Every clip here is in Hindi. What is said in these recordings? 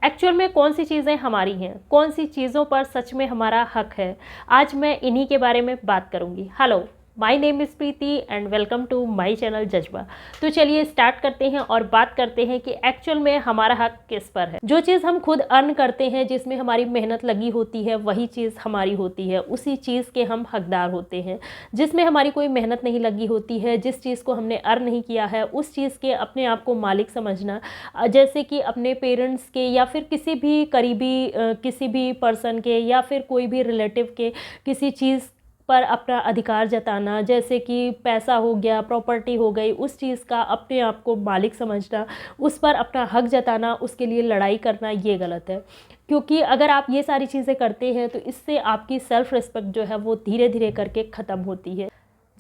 एक्चुअल में कौन सी चीज़ें हमारी हैं, कौन सी चीज़ों पर सच में हमारा हक है, आज मैं इन्हीं के बारे में बात करूंगी। Hello, my name is Preeti and welcome to my channel Jazba. तो चलिए स्टार्ट करते हैं और बात करते हैं कि एक्चुअल में हमारा हक किस पर है। जो चीज़ हम खुद अर्न करते हैं, जिसमें हमारी मेहनत लगी होती है, वही चीज़ हमारी होती है, उसी चीज़ के हम हकदार होते हैं। जिसमें हमारी कोई मेहनत नहीं लगी होती है, जिस चीज़ को हमने अर्न नहीं किया है, उस चीज़ के अपने आप को मालिक समझना, जैसे कि अपने पेरेंट्स के या फिर किसी भी करीबी किसी भी पर्सन के या फिर कोई भी रिलेटिव के किसी चीज़ पर अपना अधिकार जताना, जैसे कि पैसा हो गया, प्रॉपर्टी हो गई, उस चीज़ का अपने आप को मालिक समझना, उस पर अपना हक जताना, उसके लिए लड़ाई करना, ये गलत है। क्योंकि अगर आप ये सारी चीज़ें करते हैं तो इससे आपकी सेल्फ़ रिस्पेक्ट जो है वो धीरे धीरे करके ख़त्म होती है।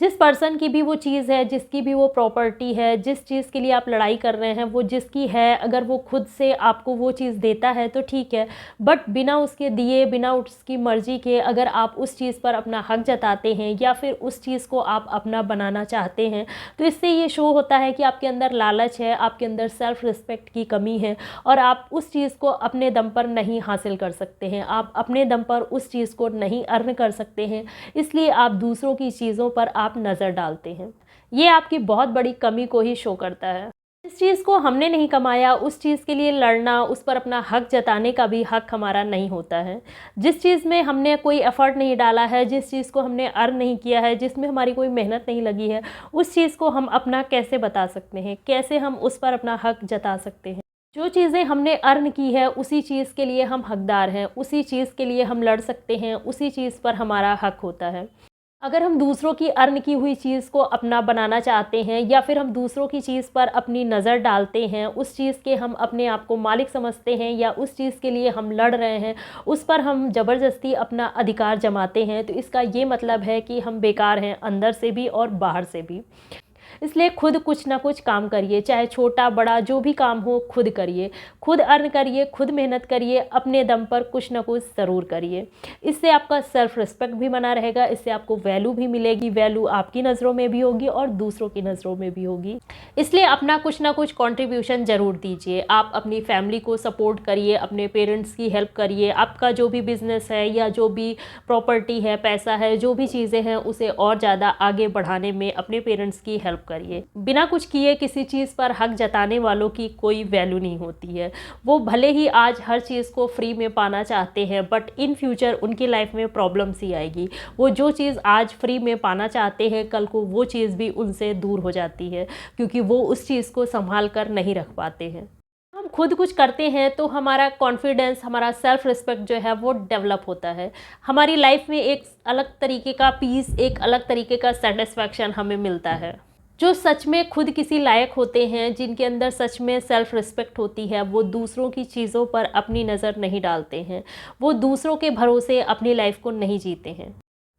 जिस पर्सन की भी वो चीज़ है, जिसकी भी वो प्रॉपर्टी है, जिस चीज़ के लिए आप लड़ाई कर रहे हैं, वो जिसकी है, अगर वो खुद से आपको वो चीज़ देता है तो ठीक है, बट बिना उसके दिए, बिना उसकी मर्ज़ी के अगर आप उस चीज़ पर अपना हक जताते हैं या फिर उस चीज़ को आप अपना बनाना चाहते हैं, तो इससे ये शो होता है कि आपके अंदर लालच है, आपके अंदर सेल्फ़ रिस्पेक्ट की कमी है और आप उस चीज़ को अपने दम पर नहीं हासिल कर सकते हैं, आप अपने दम पर उस चीज़ को नहीं अर्न कर सकते हैं, इसलिए आप दूसरों की चीज़ों पर आप नज़र डालते हैं। ये आपकी बहुत बड़ी कमी को ही शो करता है। जिस चीज़ को हमने नहीं कमाया, उस चीज़ के लिए लड़ना, उस पर अपना हक जताने का भी हक हमारा नहीं होता है। जिस चीज़ में हमने कोई एफ़र्ट नहीं डाला है, जिस चीज़ को हमने अर्न नहीं किया है, जिसमें हमारी कोई मेहनत नहीं लगी है, उस चीज़ को हम अपना कैसे बता सकते हैं, कैसे हम उस पर अपना हक जता सकते हैं। जो चीज़ें हमने अर्न की है, उसी चीज़ के लिए हम हकदार हैं, उसी चीज़ के लिए हम लड़ सकते हैं, उसी चीज़ पर हमारा हक होता है। अगर हम दूसरों की अर्न की हुई चीज़ को अपना बनाना चाहते हैं या फिर हम दूसरों की चीज़ पर अपनी नज़र डालते हैं, उस चीज़ के हम अपने आप को मालिक समझते हैं या उस चीज़ के लिए हम लड़ रहे हैं, उस पर हम ज़बरदस्ती अपना अधिकार जमाते हैं, तो इसका ये मतलब है कि हम बेकार हैं, अंदर से भी और बाहर से भी। इसलिए खुद कुछ ना कुछ काम करिए, चाहे छोटा बड़ा जो भी काम हो खुद करिए, खुद अर्न करिए, खुद मेहनत करिए, अपने दम पर कुछ ना कुछ ज़रूर करिए। इससे आपका सेल्फ़ रिस्पेक्ट भी बना रहेगा, इससे आपको वैल्यू भी मिलेगी, वैल्यू आपकी नज़रों में भी होगी और दूसरों की नज़रों में भी होगी। इसलिए अपना कुछ ना कुछ कंट्रीब्यूशन ज़रूर दीजिए। आप अपनी फैमिली को सपोर्ट करिए, अपने पेरेंट्स की हेल्प करिए, आपका जो भी बिज़नेस है या जो भी प्रॉपर्टी है, पैसा है, जो भी चीज़ें हैं, उसे और ज़्यादा आगे बढ़ाने में अपने पेरेंट्स की हेल्प करिए। बिना कुछ किए किसी चीज़ पर हक जताने वालों की कोई वैल्यू नहीं होती है। वो भले ही आज हर चीज़ को फ्री में पाना चाहते हैं, बट इन फ्यूचर उनकी लाइफ में प्रॉब्लम्स ही आएगी। वो जो चीज़ आज फ्री में पाना चाहते हैं, कल को वो चीज़ भी उनसे दूर हो जाती है, क्योंकि वो उस चीज़ को संभाल कर नहीं रख पाते हैं। हम खुद कुछ करते हैं तो हमारा कॉन्फिडेंस, हमारा सेल्फ रिस्पेक्ट जो है वो डेवलप होता है। हमारी लाइफ में एक अलग तरीके का पीस, एक अलग तरीके का सेटिस्फैक्शन हमें मिलता है। जो सच में खुद किसी लायक होते हैं, जिनके अंदर सच में सेल्फ़ रिस्पेक्ट होती है, वो दूसरों की चीज़ों पर अपनी नज़र नहीं डालते हैं, वो दूसरों के भरोसे अपनी लाइफ को नहीं जीते हैं।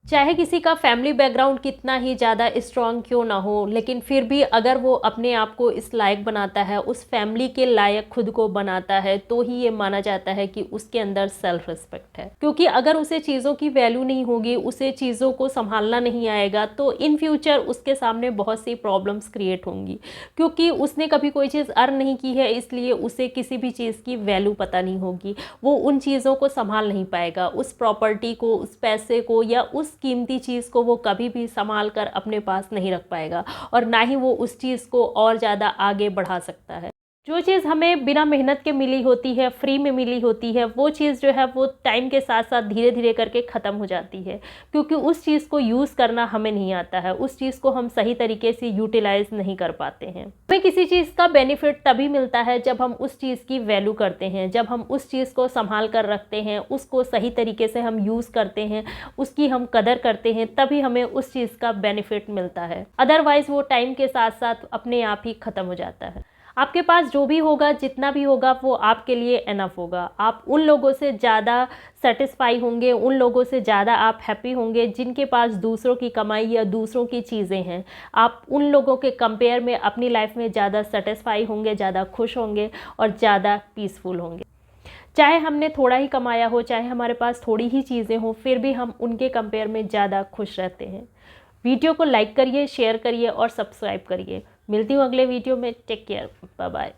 चाहे किसी का फैमिली बैकग्राउंड कितना ही ज़्यादा स्ट्रॉन्ग क्यों ना हो, लेकिन फिर भी अगर वो अपने आप को इस लायक बनाता है, उस फैमिली के लायक खुद को बनाता है, तो ही ये माना जाता है कि उसके अंदर सेल्फ रिस्पेक्ट है। क्योंकि अगर उसे चीज़ों की वैल्यू नहीं होगी, उसे चीज़ों को संभालना नहीं आएगा, तो इन फ्यूचर उसके सामने बहुत सी प्रॉब्लम्स क्रिएट होंगी। क्योंकि उसने कभी कोई चीज़ अर्न नहीं की है, इसलिए उसे किसी भी चीज़ की वैल्यू पता नहीं होगी। वो उन चीज़ों को संभाल नहीं पाएगा, उस प्रॉपर्टी को, उस पैसे को या उस कीमती चीज़ को वो कभी भी संभाल कर अपने पास नहीं रख पाएगा और ना ही वो उस चीज़ को और ज़्यादा आगे बढ़ा सकता है। जो चीज़ हमें बिना मेहनत के मिली होती है, फ्री में मिली होती है, वो चीज़ जो है वो टाइम के साथ साथ धीरे धीरे करके ख़त्म हो जाती है, क्योंकि उस चीज़ को यूज़ करना हमें नहीं आता है, उस चीज़ को हम सही तरीके से यूटिलाइज़ नहीं कर पाते हैं। हमें किसी चीज़ का बेनिफिट तभी मिलता है जब हम उस चीज़ की वैल्यू करते हैं, जब हम उस चीज़ को संभाल कर रखते हैं, उसको सही तरीके से हम यूज़ करते हैं, उसकी हम कदर करते हैं, तभी हमें उस चीज़ का बेनिफिट मिलता है। अदरवाइज़ वो टाइम के साथ साथ अपने आप ही ख़त्म हो जाता है। आपके पास जो भी होगा, जितना भी होगा, वो आपके लिए इनफ होगा। आप उन लोगों से ज़्यादा सेटिस्फाई होंगे, उन लोगों से ज़्यादा आप हैप्पी होंगे जिनके पास दूसरों की कमाई या दूसरों की चीज़ें हैं। आप उन लोगों के कंपेयर में अपनी लाइफ में ज़्यादा सेटिस्फाई होंगे, ज़्यादा खुश होंगे और ज़्यादा पीसफुल होंगे। चाहे हमने थोड़ा ही कमाया हो, चाहे हमारे पास थोड़ी ही चीज़ें हो, फिर भी हम उनके कंपेयर में ज़्यादा खुश रहते हैं। वीडियो को लाइक करिए, शेयर करिए और सब्सक्राइब करिए। मिलती हूँ अगले वीडियो में। Take care, bye bye.